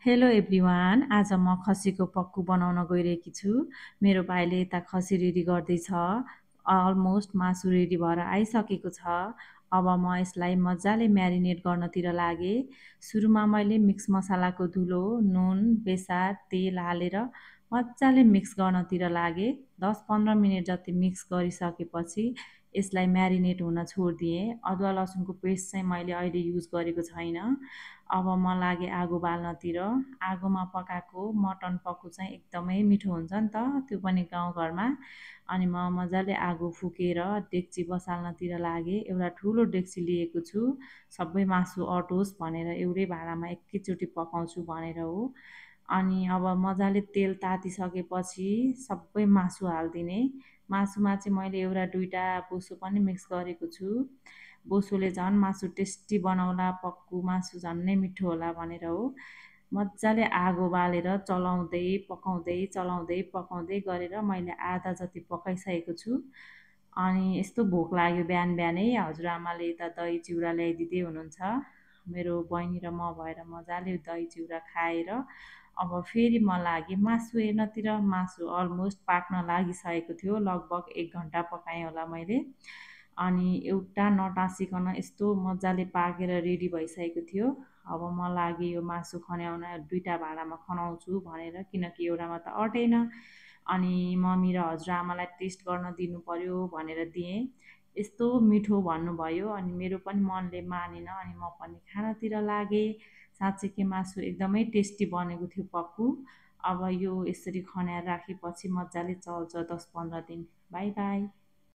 Hello everyone, आज म खसीको पक्कु बनाउन गइरहेकी छु। मेरो भाइले यता खसी रेडी गर्दैछ। अलमोस्ट मासु रेडी भएर आइसकेको छ। अब म यसलाई मजाले म्यारिनेट गर्नतिर लागेँ। सुरुमा मैले मिक्स मसालाको धुलो, नुन, बेसार, तेल हालेर मजाले मिक्स गर्नतिर लागेँ। 10-15 मिनट जति मिक्स गरिसकेपछि यसलाई म्यारिनेट हुन छोडिदिएँ। अदुवा लसुनको पेस्ट चाहिँ मैले अहिले युज गरेको छैन। अब म लागेँ आगो बाल्नतिर। आगोमा पकाएको मटन पक्कु चाहिँ एकदमै मिठो हुन्छ नि त, त्यो पनि गाउँघरमा। अनि म मजाले आगो फुकेर डेक्ची बसाल्नतिर लागेँ। एउटा ठुलो डेक्ची लिएको छु, सबै मासु अटोस् भनेर एउटै भाँडामा एकैचोटि पकाउँछु भनेर हो। अनि अब मजाले तेल तातिसकेपछि सबै मासु हालिदिने। मासुमा चाहिँ मैले एउटा दुईटा बोसो पनि मिक्स गरेको छु। बोसोले झन् मासु टेस्टी बनाउला, पक्कु मासु झन्नै मिठो होला भनेर हो। मजाले आगो बालेर चलाउँदै पकाउँदै गरेर मैले आधा जति पकाइसकेको छु। अनि यस्तो भोक लाग्यो बिहान बिहानै, हजुरआमाले यता दही चिउरा ल्याइदिँदै हुनुहुन्छ। मेरो बहिनी र म भएर मजाले दही चिउरा खाएर अब फेरि म लागेँ मासु हेर्नतिर। मासु अलमोस्ट पाक्न लागिसकेको थियो, लगभग 1 घन्टा पकाएँ होला मैले। अनि एउटा नटाँसिकन यस्तो मजाले पाकेर रेडी भइसकेको थियो। अब म लागेँ यो मासु खन्याउन, दुईटा भाँडामा खनाउँछु भनेर, किनकि एउटामा त अटेन। अनि मम्मी र हजुरआमालाई टेस्ट गर्न दिनु पर्यो भनेर दिएँ। यस्तो मिठो भन्नुभयो अनि मेरो पनि मनले मानेन, अनि म पनि खानातिर लागेँ। साँच्चीकै मासु एकदमै टेस्टी बनेको थियो पक्कु। अब यो यसरी खन्याएर राखेपछि मजाले चल्छ 10-15 दिन। By by.